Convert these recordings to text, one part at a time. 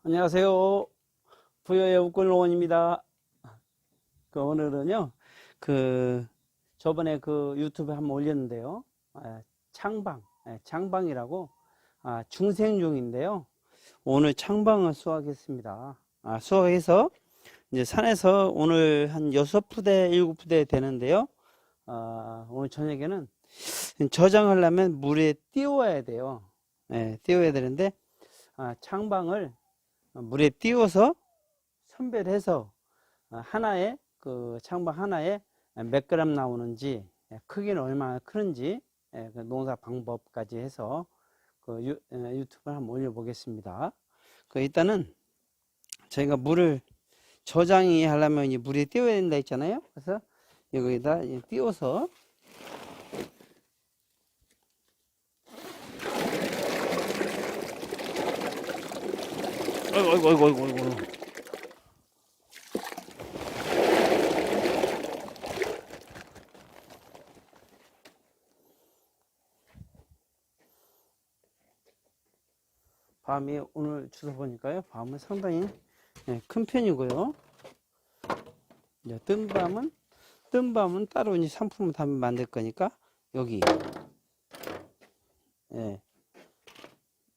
안녕하세요. 부여의 옥골농원입니다. 오늘은요, 저번에 유튜브에 한번 올렸는데요. 창방이라고, 중생종인데요. 오늘 창방을 수확했습니다. 수확해서, 이제 산에서 오늘 한 6푸대, 7푸대 되는데요. 오늘 저녁에는 저장하려면 물에 띄워야 돼요. 띄워야 되는데, 창방을 물에 띄워서 선별해서 하나에 창방 하나에 몇 그램 나오는지, 크기는 얼마나 크는지, 그 농사 방법까지 해서 유튜브에 한번 올려보겠습니다. 일단은 저희가 물을 저장이 하려면 물에 띄워야 된다 했잖아요. 그래서 여기다 띄워서 아이고. 밤이 오늘 주워 보니까요. 밤은 상당히 큰 편이고요. 이제 뜬밤은 따로 이제 상품을 담아 만들 거니까 여기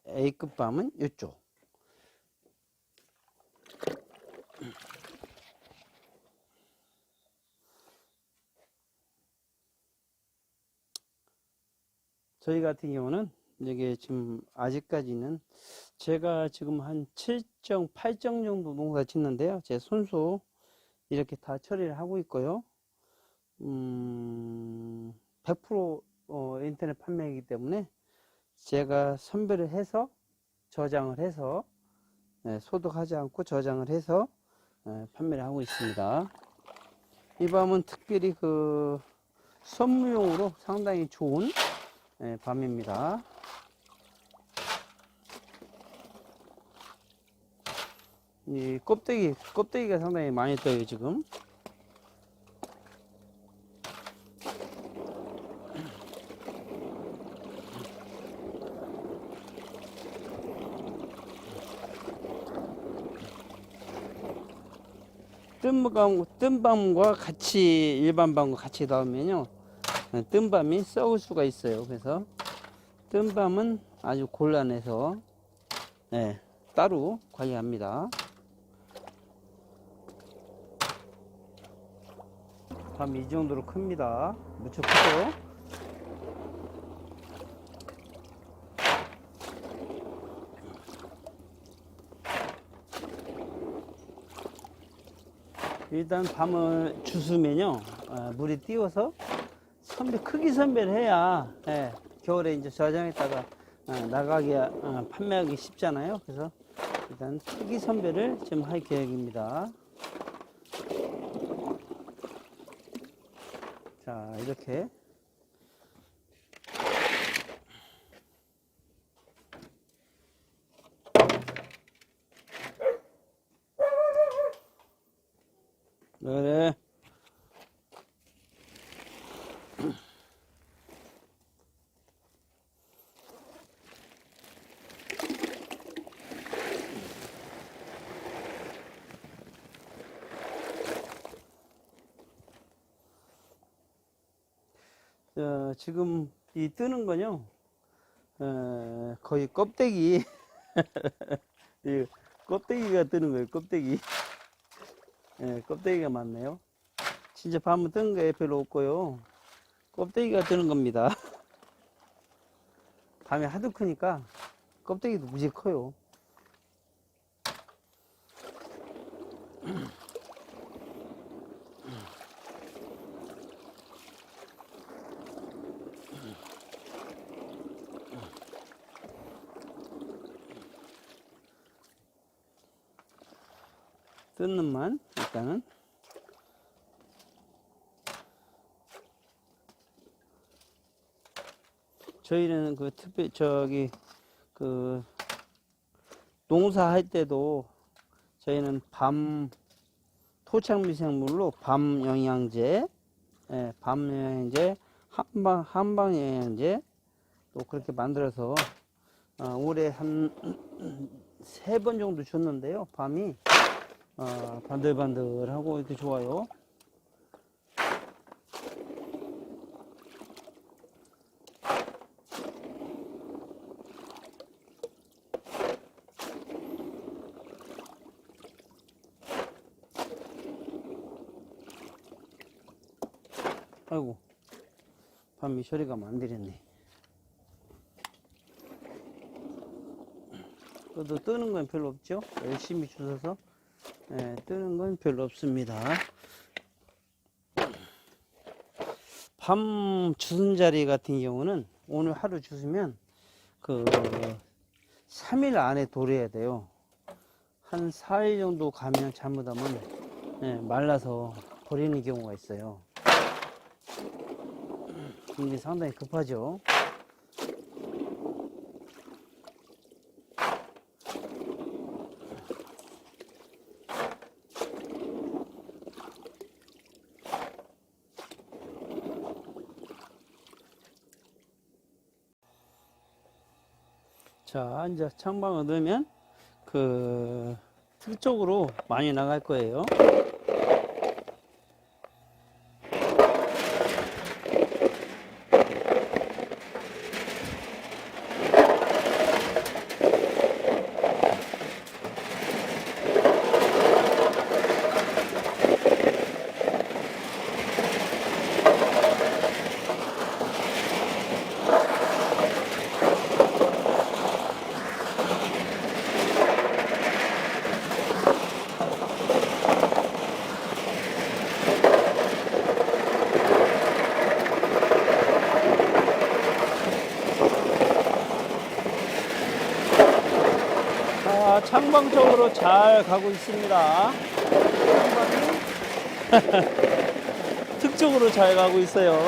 A급 밤은 이쪽. 저희 같은 경우는 이게 지금 아직까지는 제가 지금 한 7정, 8정 정도 농사 짓는데요. 제 손수 이렇게 다 처리를 하고 있고요. 100% 인터넷 판매이기 때문에 제가 선별을 해서 저장을 해서 소독하지 않고 저장을 해서 판매를 하고 있습니다. 이 밤은 특별히 선물용으로 상당히 좋은 밤입니다. 이 껍데기가 상당히 많이 떠요, 지금. 뜬 밤과 같이, 일반 밤과 같이 넣으면요, 뜬 밤이 썩을 수가 있어요. 그래서 뜬 밤은 아주 곤란해서 따로 관리합니다. 밤이 이 정도로 큽니다. 무척 크죠? 일단 밤을 주스면요, 물에 띄워서 크기 선별을 해야 겨울에 이제 저장했다가 나가기 판매하기 쉽잖아요. 그래서 일단 크기 선별을 좀 할 계획입니다. 자, 이렇게 그래. 지금 이 뜨는 거요, 거의 껍데기, 이 껍데기가 뜨는 거예요, 껍데기. 껍데기가 많네요. 진짜 밤은 뜬 게 별로 없고요. 껍데기가 뜨는 겁니다. 밤이 하도 크니까 껍데기도 무지 커요. 뜬 놈만 일단은 저희는 농사할 때도 저희는 토착 미생물로 밤 영양제, 한방 영양제 또 그렇게 만들어서 올해 한 세 번 정도 줬는데요. 밤이 반들반들하고 이렇게 좋아요. 아이고, 밤이 처리가 만들었네. 그래도 뜨는 건 별로 없죠. 열심히 주셔서 뜨는 건 별로 없습니다. 밤 주순 자리 같은 경우는 오늘 하루 주시면 그 3일 안에 도래야 돼요. 한 4일 정도 가면 잘못하면 말라서 버리는 경우가 있어요. 이게 상당히 급하죠. 자, 이제 창방을 넣으면 그 틀 쪽으로 많이 나갈 거예요. 창방 쪽으로 잘 가고 있습니다. 창방이 특쪽으로 잘 가고 있어요.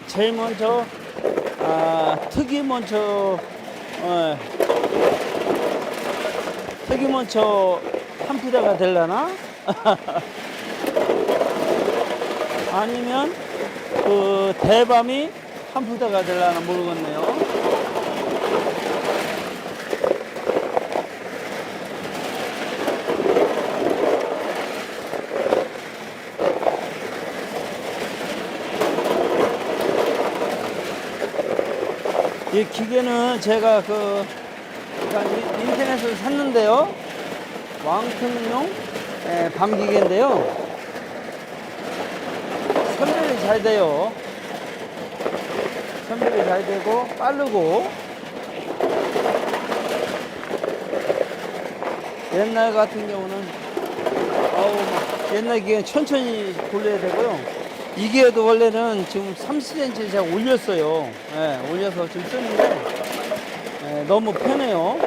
제일 먼저 특이 먼저 한 푸대가 되려나? 아니면 그 대밤이 한 푸대가 되려나 모르겠네요. 이 기계는 제가 인터넷에서 샀는데요. 왕통용 밤기계인데요. 선별이 잘 돼요. 선별이 잘 되고 빠르고, 옛날 같은 경우는 옛날 기계는 천천히 돌려야 되고요. 이 기계도 원래는 지금 30cm 제가 올렸어요. 올려서 지금 쓰는데 너무 편해요.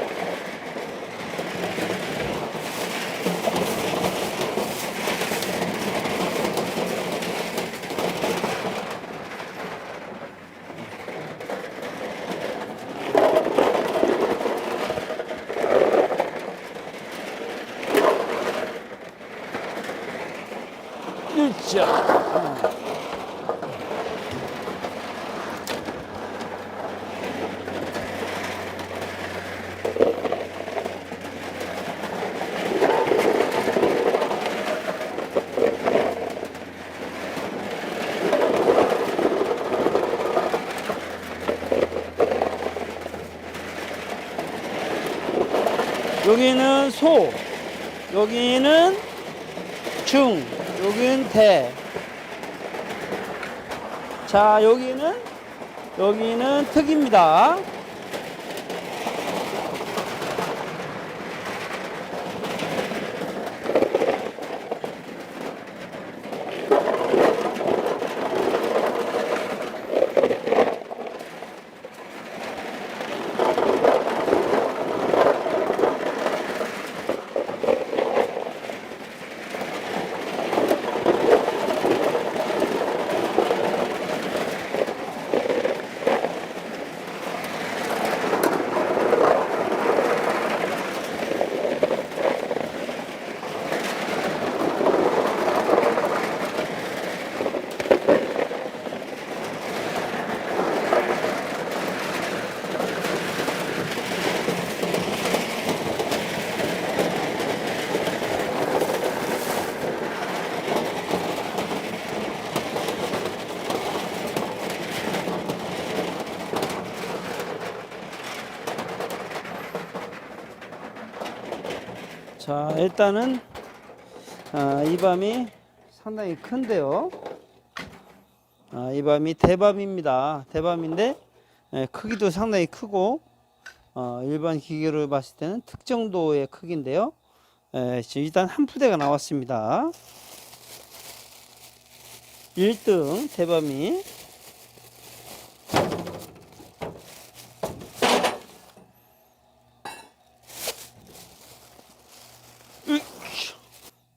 으쌰. 여기는 소, 여기는 중, 여기는 대. 자, 여기는 특입니다. 자, 일단은 이 밤이 상당히 큰데요. 이 밤이 대밤입니다. 대밤인데 크기도 상당히 크고 일반 기계로 봤을 때는 특정도의 크기인데요. 일단 한 푸대가 나왔습니다. 1등 대밤이.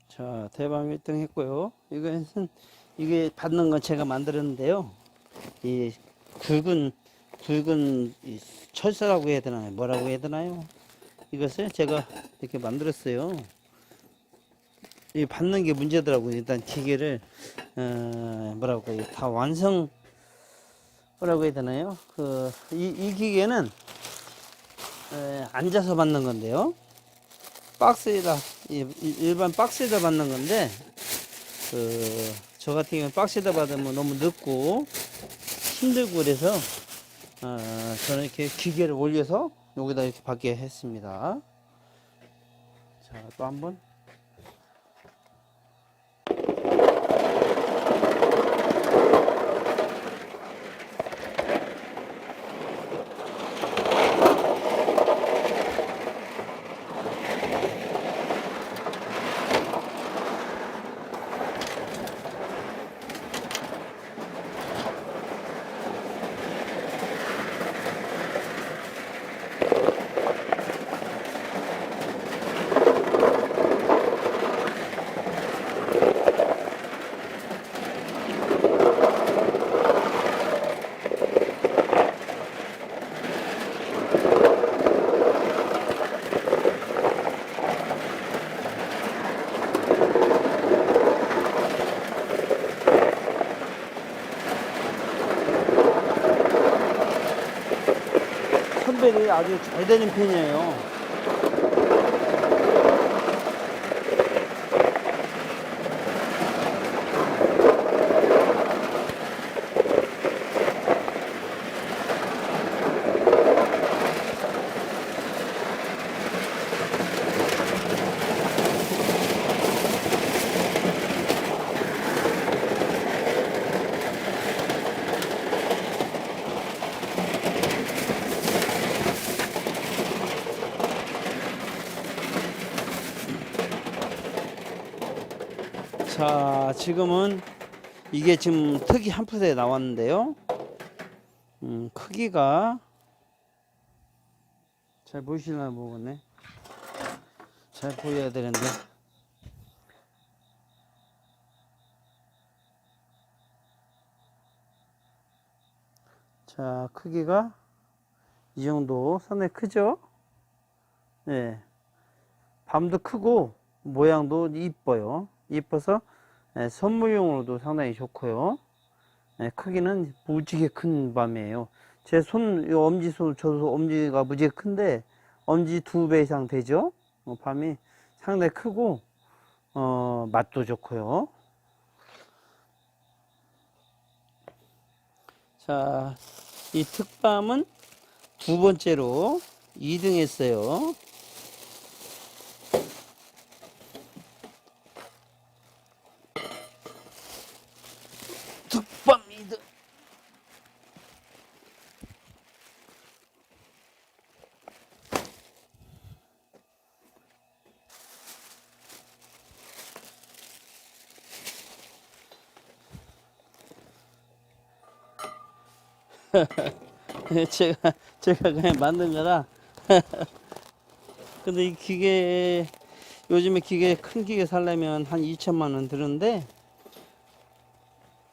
자, 대밤 1등 했고요. 이게 받는 건 제가 만들었는데요. 이 굵은 이 철사라고 해야 되나요? 뭐라고 해야 되나요? 이것을 제가 이렇게 만들었어요. 이 받는 게 문제더라고요. 일단 기계를 뭐라고 해요? 다 완성 뭐라고 해야 되나요? 이 기계는 앉아서 받는 건데요. 박스에다 일반 박스에다 받는 건데 저 같은 경우는 박스에다 받으면 너무 늦고 힘들고 그래서 저는 이렇게 기계를 올려서 여기다 이렇게 받게 했습니다. 자, 또 한번. 선별이 아주 잘 되는 편이에요. 자, 지금은 이게 지금 턱이 한 푸대 나왔는데요. 크기가 잘 보이시나 모르겠네. 잘 보여야 되는데. 자, 크기가 이 정도 상당히 크죠? 네. 밤도 크고 모양도 이뻐요. 이뻐서 선물용으로도 상당히 좋고요. 크기는 무지개 큰 밤이에요. 제 엄지손, 저도 엄지가 무지개 큰데 엄지 2배 이상 되죠. 밤이 상당히 크고 맛도 좋고요. 자, 이 특밤은 두 번째로 2등 했어요. 특밤 2등. 제가 그냥 만든 거라. 근데 이 기계, 요즘에 큰 기계 살려면 한 2천만 원 드는데,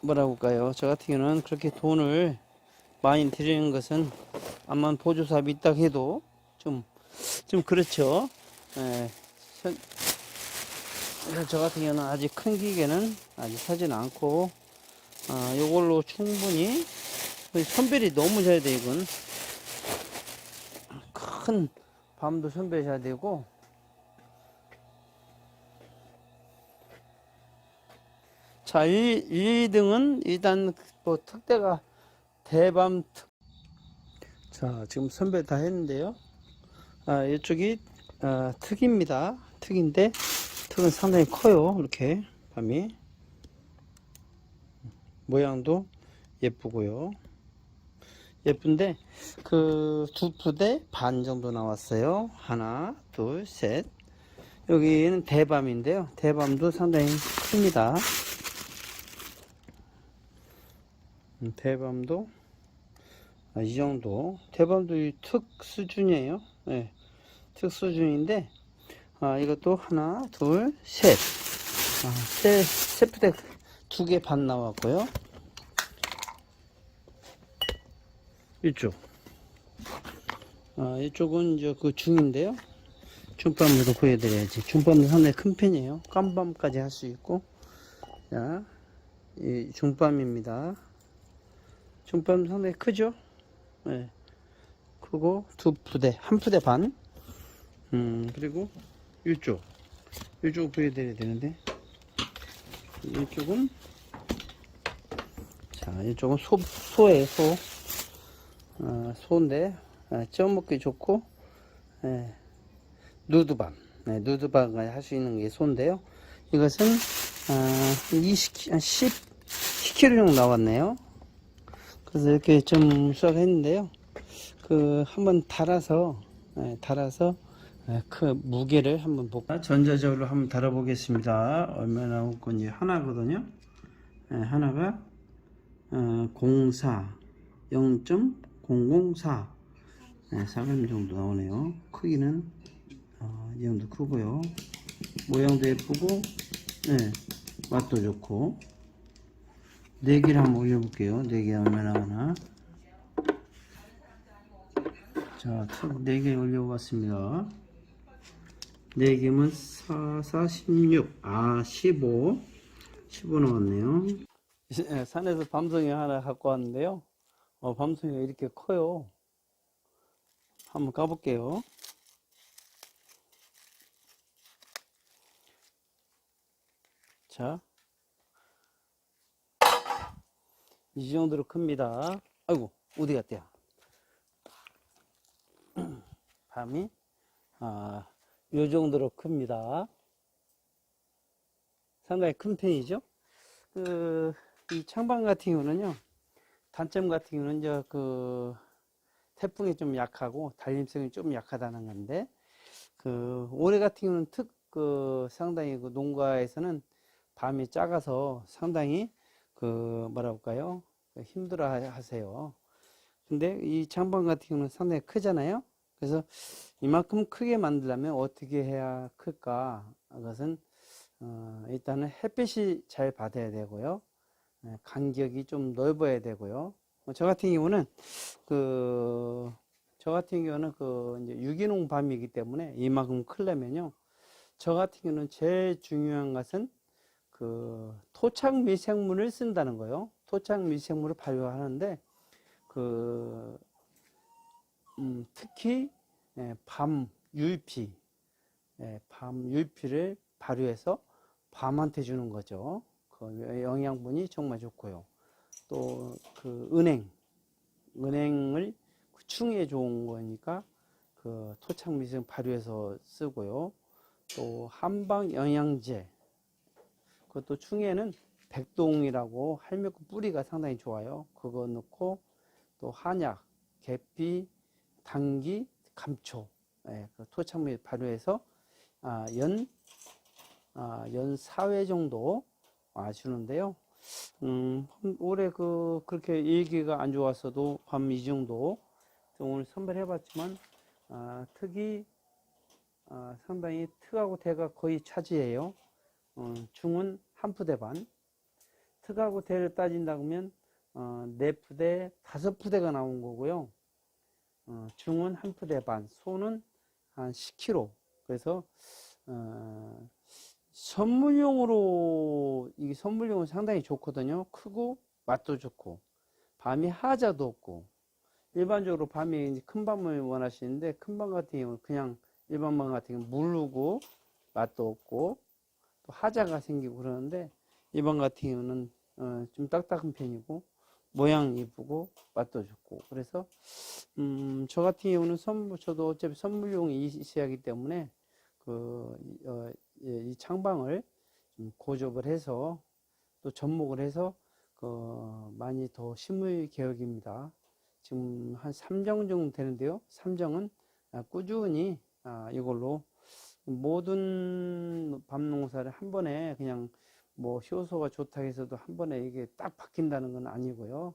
뭐라고 할까요? 저 같은 경우는 그렇게 돈을 많이 들이는 것은, 암만 보조사업이 있다 해도 좀 그렇죠. 예, 저 같은 경우는 아직 큰 기계는 아직 사진 않고, 요걸로 충분히, 선별이 너무 잘 돼, 이건. 큰 밤도 선별해야 되고, 자, 2등은 일단 뭐 특대가 대밤 자, 지금 선별 다 했는데요. 이쪽이 특입니다. 특인데, 특은 상당히 커요. 이렇게 밤이 모양도 예쁘고요. 예쁜데 그 2푸대 반 정도 나왔어요. 하나, 둘, 셋. 여기는 대밤인데요. 대밤도 상당히 큽니다. 대밤도 이 정도. 대밤도 특 수준이에요. 네, 특 수준인데 이것도 하나, 둘, 셋. 세 푸대 2개 반 나왔고요. 이쪽. 이쪽은 이제 그 중인데요. 중밤으로 보여드려야지. 중밤은 상당히 큰 편이에요. 깜밤까지 할 수 있고. 자, 이 중밤입니다. 중밤 상당히 크죠? 네. 크고 2푸대, 1푸대 반. 그리고 이쪽. 이쪽 보여드려야 되는데. 이쪽은 자, 이쪽은 소예요, 소. 소인데 쪄먹기 좋고 누드밤, 누드밤을 할 수 있는 게 소인데요. 이것은 10kg 정도 나왔네요. 그래서 이렇게 좀 수확했는데요. 한번 달아서 그 무게를 한번 볼까? 전자적으로 한번 달아보겠습니다. 얼마나 나올 건지. 하나거든요. 하나가 04 0.004 4g 정도 나오네요. 크기는 이 정도 크고요. 모양도 예쁘고 맛도 좋고. 내기를 한번 올려볼게요. 내기 얼마나 나오나. 자, 4개 올려봤습니다. 4개면 4, 4, 16, 15 나왔네요. 산에서 밤송이 하나 갖고 왔는데요. 밤송이가 이렇게 커요. 한번 까볼게요. 자, 이 정도로 큽니다. 아이고, 어디 갔대요? 밤이 요 정도로 큽니다. 상당히 큰 편이죠. 이 창반 같은 경우는요, 단점 같은 경우는 이제 태풍이 좀 약하고 달림성이 좀 약하다는 건데, 올해 같은 경우는 상당히 농가에서는 밤이 작아서 상당히 뭐라 할까요? 힘들어 하세요. 근데 이 창반 같은 경우는 상당히 크잖아요. 그래서 이만큼 크게 만들려면 어떻게 해야 클까? 그것은 일단은 햇빛이 잘 받아야 되고요. 간격이 좀 넓어야 되고요. 저 같은 경우는 이제 유기농 밤이기 때문에 이만큼 크려면요. 저 같은 경우는 제일 중요한 것은 토착 미생물을 쓴다는 거예요. 토착 미생물을 발효하는데 특히 밤 율피를 발효해서 밤한테 주는 거죠. 영양분이 정말 좋고요. 또 은행을 충에 좋은 거니까 토착 미생 발효해서 쓰고요. 또 한방 영양제, 그것도 충에는 백동이라고 할매꽃 뿌리가 상당히 좋아요. 그거 넣고 또 한약, 계피, 당기, 감초, 토착미 발효해서 연 4회 정도 주는데요. 올해 그렇게 일기가 안 좋았어도 밤 이 정도 오늘 선별해 봤지만 특이 상당히 특하고 대가 거의 차지해요. 중은 1푸대 반, 특하고 대를 따진다고 하면 4푸대, 5푸대가 나온 거고요. 중은 1푸대 반, 소는 한 10kg. 그래서 이게 선물용은 상당히 좋거든요. 크고 맛도 좋고 밤이 하자도 없고. 일반적으로 밤이 큰 밤을 원하시는데 큰 밤 같은 경우는 그냥 일반 밤 같은 경우는 무르고 맛도 없고 또 하자가 생기고 그러는데 이번 같은 경우는 좀 딱딱한 편이고 모양 이쁘고 맛도 좋고. 그래서 저 같은 경우는 저도 어차피 선물용이 있어야 하기 때문에 이 창방을 좀 고접을 해서 또 접목을 해서 많이 더 심을 계획입니다. 지금 한 3정 정도 되는데요. 3정은 꾸준히 이걸로 모든 밤 농사를 한 번에 그냥 뭐 효소가 좋다 해서도 한 번에 이게 딱 바뀐다는 건 아니고요.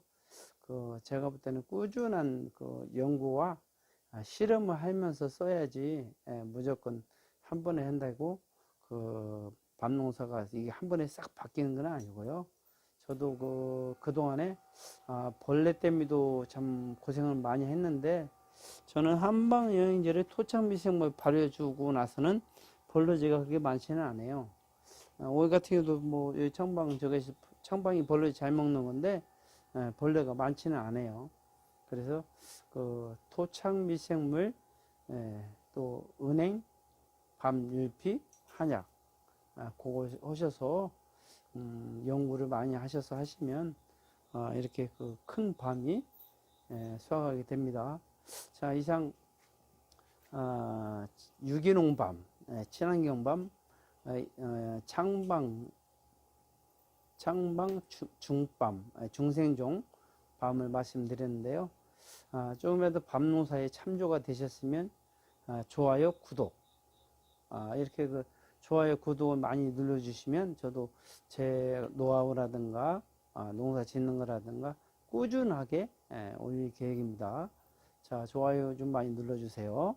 제가 볼 때는 꾸준한 연구와 실험을 하면서 써야지 무조건 한 번에 한다고 밤 농사가 이게 한 번에 싹 바뀌는 건 아니고요. 저도 그동안에 벌레 때문에도 참 고생을 많이 했는데 저는 한방 영양제를 토착미생물 발효해주고 나서는 벌레지가 그렇게 많지는 않아요. 오이 같은 경우도 뭐 여기 청방이 벌레 잘 먹는 건데 벌레가 많지는 않아요. 그래서 토착미생물 또 은행, 밤율피, 한약 그거 하셔서 연구를 많이 하셔서 하시면 이렇게 큰 밤이 수확하게 됩니다. 자, 이상 유기농밤, 친환경밤, 창방 중밤, 중생종 밤을 말씀드렸는데요. 조금이라도 밤 농사에 참조가 되셨으면 좋아요, 구독 이렇게 좋아요, 구독을 많이 눌러주시면 저도 제 노하우라든가 농사 짓는 거라든가 꾸준하게 올릴 계획입니다. 자, 좋아요 좀 많이 눌러주세요.